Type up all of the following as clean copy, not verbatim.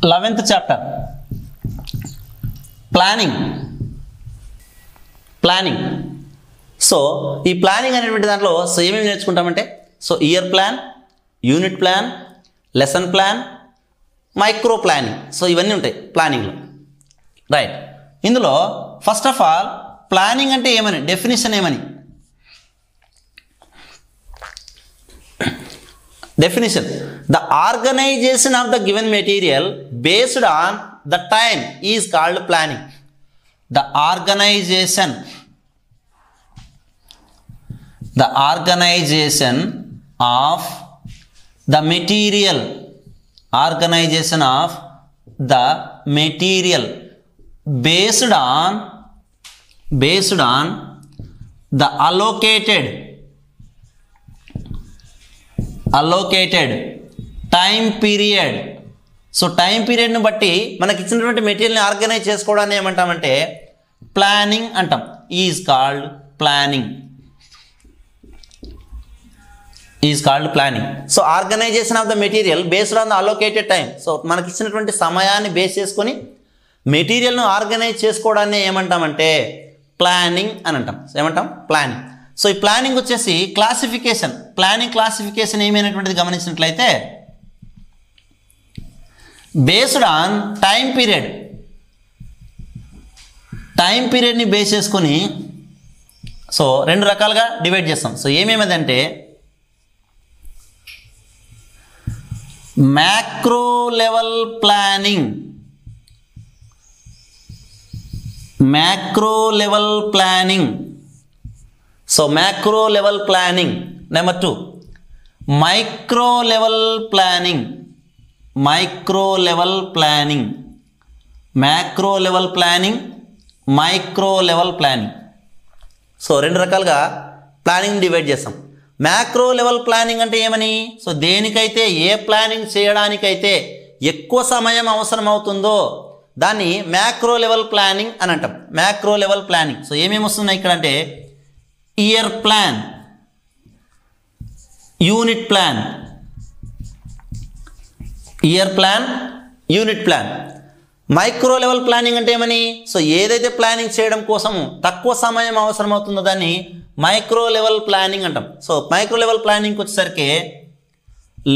11th chapter planning. So ఈ planning అనేటువంటి దాంట్లో సో ఏమేమి నేర్చుకుంటామంటే so year plan, unit plan, lesson plan, micro planning. So ఇవన్నీ ఉంటాయి ప్లానింగ్లో, రైట్. ఇందులో ఫస్ట్ ఆఫ్ ఆల్ ప్లానింగ్ అంటే ఏమని, డెఫినేషన్ ఏమని, definition: the organization of the given material based on the time is called planning. The organization of the material based on the allocated time period. So time పీరియడ్ని బట్టి మనకి ఇచ్చినటువంటి మెటీరియల్ని organise చేసుకోవడాన్ని ఏమంటామంటే ప్లానింగ్ అంటాం. Is called planning. So organisation of the material based on the allocated time. So మనకి ఇచ్చినటువంటి సమయాన్ని బేస్ చేసుకొని మెటీరియల్ను ఆర్గనైజ్ చేసుకోవడాన్ని ఏమంటామంటే ప్లానింగ్ అని అంటాం. ఏమంటాం? ప్లానింగ్. సో ఈ ప్లానింగ్ వచ్చేసి క్లాసిఫికేషన్. ప్లానింగ్ క్లాసిఫికేషన్ ఏమైనటువంటిది గమనించినట్లయితే బేస్డ్ ఆన్ టైం పీరియడ్ని బేస్ చేసుకొని సో రెండు రకాలుగా డివైడ్ చేస్తాం. సో ఏమేమిదంటే macro level planning, so macro level planning. Number 2 micro level planning. Micro level planning. So రెండు రకాలుగా ప్లానింగ్ డివైడ్ చేస్తాం. మ్యాక్రో లెవెల్ ప్లానింగ్ అంటే ఏమని, సో దేనికైతే ఏ ప్లానింగ్ చేయడానికైతే ఎక్కువ సమయం అవసరం అవుతుందో దాన్ని మ్యాక్రో లెవెల్ ప్లానింగ్ అని అంటాం. Macro level planning. సో ఏమేమి వస్తున్నాయి ఇక్కడ అంటే year plan, unit plan. Micro level planning అంటే ఏమని, సో ఏదైతే ప్లానింగ్ చేయడం కోసము తక్కువ సమయం అవసరం అవుతుందో దాన్ని మైక్రో లెవెల్ ప్లానింగ్ అంటాం. సో మైక్రో లెవెల్ ప్లానింగ్కి వచ్చేసరికి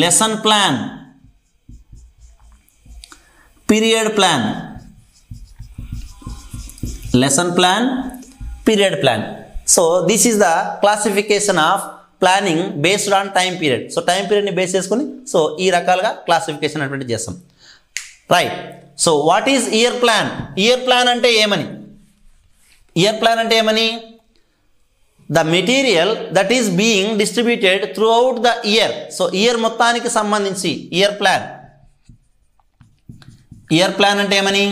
lesson plan, period plan. So this is the classification of planning based on time period. So time పీరియడ్ని బేస్ చేసుకుని సో ఈ రకాలుగా క్లాసిఫికేషన్ అనేటువంటి చేస్తాం, right. So what is year plan? Year plan అంటే ఏమని, the material that is being distributed throughout the year. So year మొత్తానికి సంబంధించి ఇయర్ ప్లాన్ అంటే ఏమని,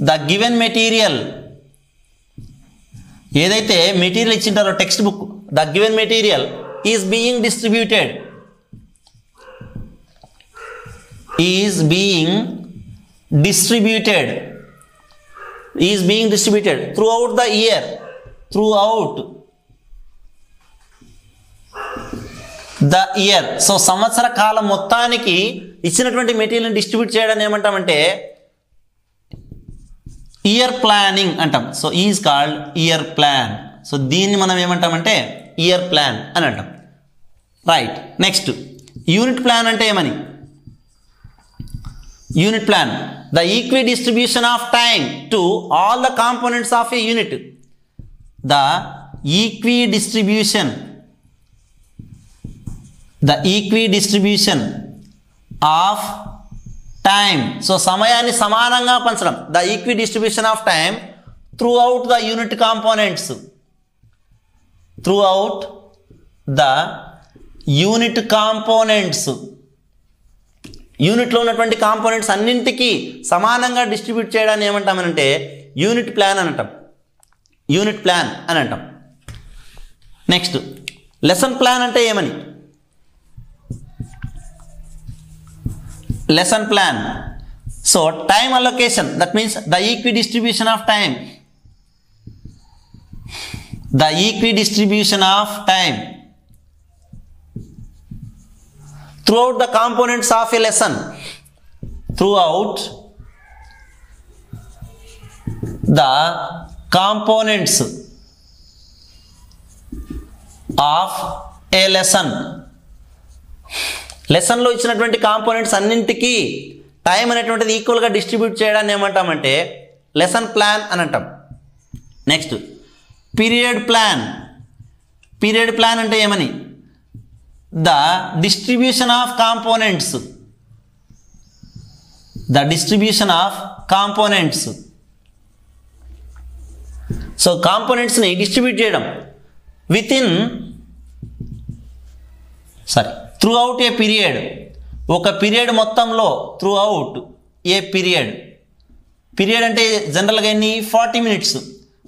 ద గివెన్ మెటీరియల్, ఏదైతే మెటీరియల్ ఇచ్చింటారో textbook, the given material is being distributed throughout the year. So సంవత్సర కాలం మొత్తానికి ఇచ్చినటువంటి మెటీరియల్ని డిస్ట్రిబ్యూట్ చేయడాన్ని ఏమంటామంటే ఇయర్ ప్లానింగ్ అంటాం. So is called year plan. So దీన్ని మనం ఏమంటామంటే ఇయర్ ప్లాన్ అని అంటాం, రైట్. నెక్స్ట్ యూనిట్ ప్లాన్ అంటే ఏమని, unit plan the equi distribution of time to all the components of A unit. The equi distribution of time. So సమయాన్ని సమానంగా పంచడం. The equi distribution of time through out the unit components. యూనిట్లో ఉన్నటువంటి components అన్నింటికీ సమానంగా distribute చేయడాన్ని ఏమంటామనంటే unit plan అని అంటాం. నెక్స్ట్ లెసన్ ప్లాన్ అంటే ఏమని, lesson plan. So time allocation, that means the equidistribution of time. throughout the components of a lesson. throughout the components of a lesson. లెసన్లో ఇచ్చినటువంటి కాంపోనెంట్స్ అన్నింటికీ టైం అనేటువంటిది ఈక్వల్గా డిస్ట్రిబ్యూట్ చేయడాన్ని ఏమంటామంటే లెసన్ ప్లాన్ అని అంటాం. Next period plan. Period plan అంటే ఏమని? The distribution of components. The distribution of components. So కాంపోనెంట్స్ని డిస్ట్రిబ్యూట్ చేయడం త్రూ అవుట్ ఏ పీరియడ్. ఒక పీరియడ్ మొత్తంలో త్రూ అవుట్ ఏ పీరియడ్ అంటే జనరల్గా ఎన్ని 40 మినిట్స్.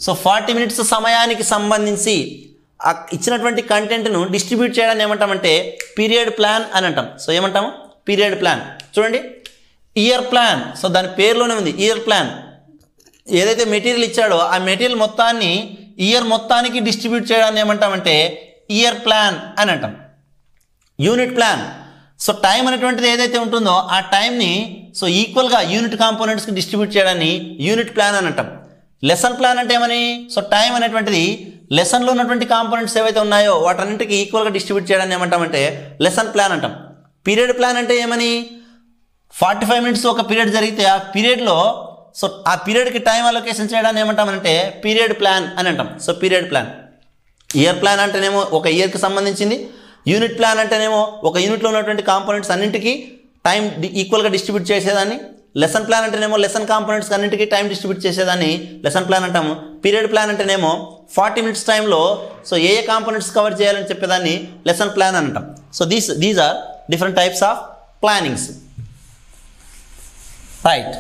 సో 40 మినిట్స్ సమయానికి సంబంధించి ఇచ్చినటువంటి కంటెంట్ను డిస్ట్రిబ్యూట్ చేయడాన్ని ఏమంటామంటే పీరియడ్ ప్లాన్ అని అంటాం. సో ఏమంటాము? Period plan. చూడండి, ఇయర్ ప్లాన్. సో దాని పేరులోనే ఉంది ఇయర్ ప్లాన్. ఏదైతే మెటీరియల్ ఇచ్చాడో ఆ మెటీరియల్ మొత్తాన్ని ఇయర్ మొత్తానికి డిస్ట్రిబ్యూట్ చేయడాన్ని ఏమంటామంటే ఇయర్ ప్లాన్ అని అంటాం. Unit plan. సో టైం అనేటువంటిది ఏదైతే ఉంటుందో ఆ టైంని సో ఈక్వల్గా యూనిట్ కాంపోనెంట్స్కి డిస్ట్రిబ్యూట్ చేయడాన్ని యూనిట్ ప్లాన్ అని అంటాం. లెసన్ ప్లాన్ అంటే ఏమని? సో టైం అనేటువంటిది లెసన్లో ఉన్నటువంటి కాంపోనెంట్స్ ఏవైతే ఉన్నాయో వాటన్నింటికి ఈక్వల్గా డిస్ట్రిబ్యూట్ చేయడాన్ని ఏమంటామంటే లెసన్ ప్లాన్ అంటాం. పీరియడ్ ప్లాన్ అంటే ఏమని? 45 మినిట్స్ ఒక పీరియడ్ జరిగితే ఆ పీరియడ్లో సో ఆ పీరియడ్కి టైం అలొకేషన్ చేయడాన్ని ఏమంటామంటే పీరియడ్ ప్లాన్ అని అంటాం. So period plan. Year plan అంటేనేమో ఒక ఇయర్కి సంబంధించింది. యూనిట్ ప్లాన్ అంటేనేమో ఒక యూనిట్లో ఉన్నటువంటి కాంపోనెంట్స్ అన్నింటికి టైం ఈక్వల్గా డిస్ట్రిబ్యూట్ చేసేదాన్ని. లెసన్ ప్లాన్ అంటేనేమో లెసన్ కాంపోనెంట్స్ అన్నింటికి టైం డిస్ట్రిబ్యూట్ చేసేదాన్ని లెసన్ ప్లాన్ అంటాము. పీరియడ్ ప్లాన్ అంటేనేమో 40 మినిట్స్ టైంలో సో ఏ కాంపోనెంట్స్ కవర్ చేయాలని చెప్పేదాన్ని లెసన్ ప్లాన్ అని అంటాం. So these are different types of plannings. Right.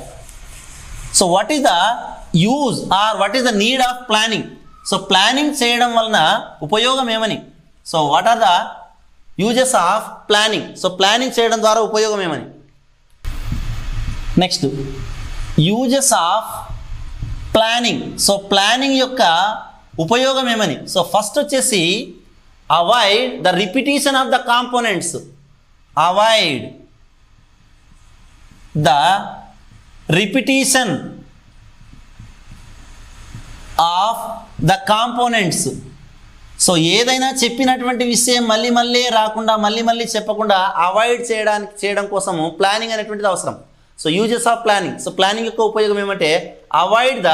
So what is the use or what is the need of planning? So planning చేయడం వలన ఉపయోగం ఏమని? So what are the uses of planning? So planning చేయడం ద్వారా ఉపయోగం ఏమని? Next uses of planning. So planning యొక్క ఉపయోగం ఏమని? సో ఫస్ట్ వచ్చేసి avoid the repetition of the components. Avoid the repetition of the components. So ఏదైనా చెప్పినటువంటి విషయం మళ్ళీ మళ్ళీ రాకుండా మళ్ళీ చెప్పకుండా అవాయిడ్ చేయడం కోసము ప్లానింగ్ అనేటువంటిది అవసరం. So uses of planning. So planning యొక్క ఉపయోగం ఏమంటే avoid the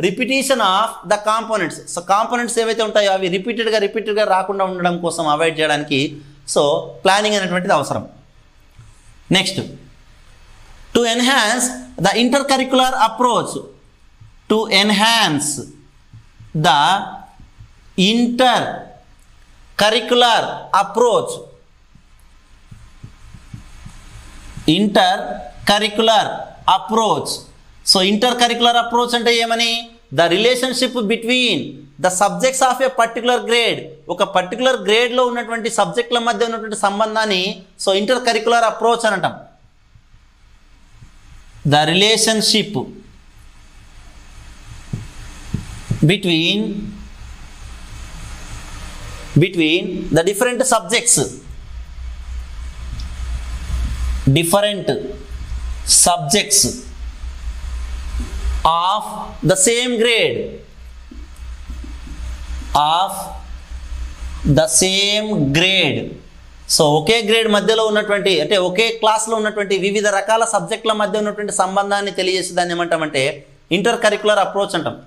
repetition of the components. So components ఏవైతే ఉంటాయో అవి రిపీటెడ్గా రాకుండా ఉండడం కోసం అవాయిడ్ చేయడానికి సో ప్లానింగ్ అనేటువంటిది అవసరం. Next to enhance the intercurricular approach. To enhance the intercurricular approach. Intercurricular approach. So intercurricular approach అంటే ఏమని? The relationship between the subjects of a particular grade. ఒక పర్టికులర్ గ్రేడ్లో ఉన్నటువంటి సబ్జెక్టుల మధ్య ఉన్నటువంటి సంబంధాన్ని సో ఇంటర్కరిక్యులర్ అప్రోచ్ అని అంటాం. The relationship between the different subjects of the same grade so okay grade మధ్యలో ఉన్నటువంటి అంటే ఒకే క్లాస్లో ఉన్నటువంటి వివిధ రకాల సబ్జెక్టుల మధ్య ఉన్నటువంటి సంబంధాన్ని తెలియజేసి దాన్ని ఏమంటామంటే ఇంటర్ కరిక్యులర్ అప్రోచ్ అంటాం.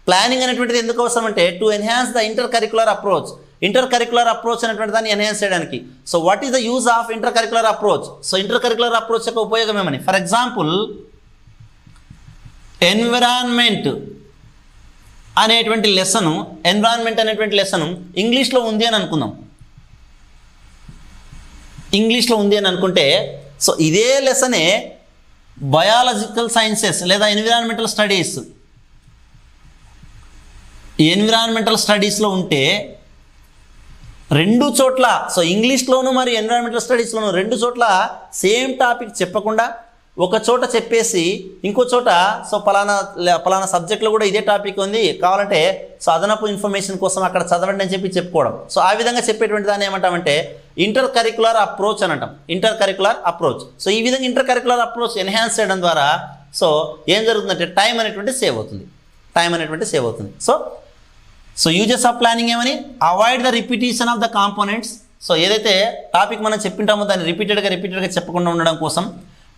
ప్లానింగ్ అనేటువంటిది ఎందుకు అవసరం అంటే to enhance the inter curricular approach. Inter curricular approach అనేటువంటి దాన్ని ఎన్హాన్స్ చేయడానికి. So what is the use of inter curricular approach? So inter curricular approach యొక్క ఉపయోగం ఏమని? ఫర్ ఎగ్జాంపుల్ ఎన్విరాన్మెంట్ అనేటువంటి లెసను ఇంగ్లీష్లో ఉంది అని అనుకుందాం. ఇంగ్లీష్లో ఉంది అని అనుకుంటే సో ఇదే లెసనే బయాలజికల్ సైన్సెస్ లేదా ఎన్విరాన్మెంటల్ స్టడీస్లో ఉంటే రెండు చోట్ల సో ఇంగ్లీష్లోను మరియు ఎన్విరాన్మెంటల్ స్టడీస్లోను రెండు చోట్ల సేమ్ టాపిక్ చెప్పకుండా ఒక చోట చెప్పేసి ఇంకో చోట సో పలానా సబ్జెక్ట్లో కూడా ఇదే టాపిక్ ఉంది కావాలంటే సో అదనపు ఇన్ఫర్మేషన్ కోసం అక్కడ చదవండి అని చెప్పి చెప్పుకోవడం. సో ఆ విధంగా చెప్పేటువంటి దాన్ని ఏమంటామంటే ఇంటర్ కరికులర్ అప్రోచ్ అని అంటాం. Inter curricular approach. సో ఈ విధంగా ఇంటర్ కరికులర్ అప్రోచ్ ఎన్హాన్స్ చేయడం ద్వారా సో ఏం జరుగుతుందంటే టైం అనేటువంటి సేవ్ అవుతుంది. సో యూజెస్ ఆఫ్ ప్లానింగ్ ఏమని avoid the repetition of the components. So ఏదైతే టాపిక్ మనం చెప్పింటామో దాన్ని రిపీటెడ్గా చెప్పకుండా ఉండడం కోసం.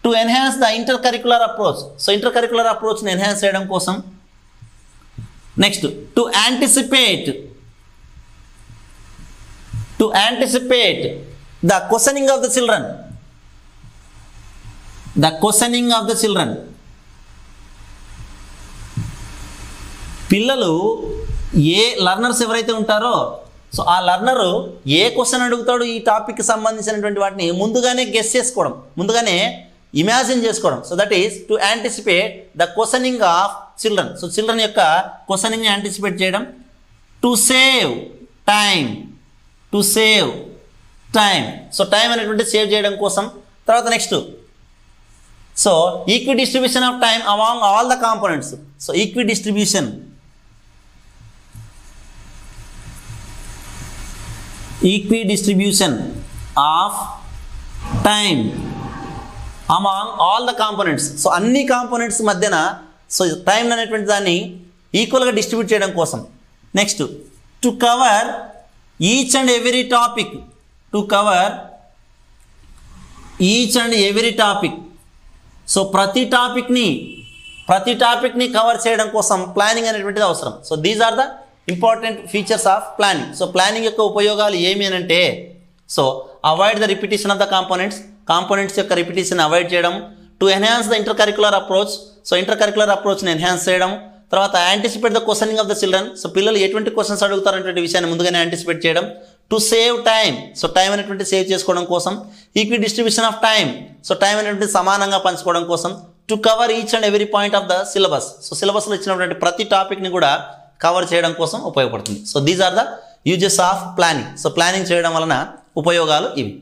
To enhance the inter curricular approach. So inter curricular అప్రోచ్ని ఎన్హాన్స్ చేయడం కోసం. Next to anticipate the questioning of the children. పిల్లలు లర్నర్స్ ఎవరైతే ఉంటారో సో ఆ లర్నరు ఏ క్వశ్చన్ అడుగుతాడు ఈ టాపిక్కి సంబంధించినటువంటి వాటిని ముందుగానే గెస్ చేసుకోవడం, ముందుగానే ఇమాజిన్ చేసుకోవడం. So that is to anticipate the questioning of children. So children యొక్క క్వశ్చనింగ్ని యాంటిసిపేట్ చేయడం. To save time. So time అనేటువంటి సేవ్ చేయడం కోసం. తర్వాత next so equi distribution of time among all the components. So equi distribution of time among all the components. So అన్ని components మధ్యన so time అనేటువంటి దాన్ని ఈక్వల్గా డిస్ట్రిబ్యూట్ చేయడం కోసం. Next to cover each and every topic. So ప్రతి టాపిక్ని cover చేయడం కోసం ప్లానింగ్ అనేటువంటిది అవసరం. So these are the important features of planning. So planning యొక్క ఉపయోగాలు ఏమి అని అంటే so avoid the repetition of the components యొక్క రిపిటేషన్ అవాయిడ్ చేయడం. To enhance the inter curricular approach. So inter curricular అప్రోచ్ని ఎన్హాన్స్ చేయడం. తర్వాత anticipate the questioning of the children. So పిల్లలు ఎటువంటి క్వశ్చన్స్ అడుగుతారనేటువంటి విషయాన్ని ముందుగానే యాంటిసిపేట్ చేయడం. To save time. So time అనేటువంటి సేవ్ చేసుకోవడం కోసం. Equi distribution of time. So time అనేటువంటి సమానంగా పంచుకోవడం కోసం. To cover each and every point of the syllabus. So సిలబస్లో ఇచ్చినటువంటి ప్రతి టాపిక్ని కూడా కవర్ చేయడం కోసం ఉపయోగపడుతుంది. So these are the uses of planning. So planning చేయడం వలన ఉపయోగాలు ఇవి.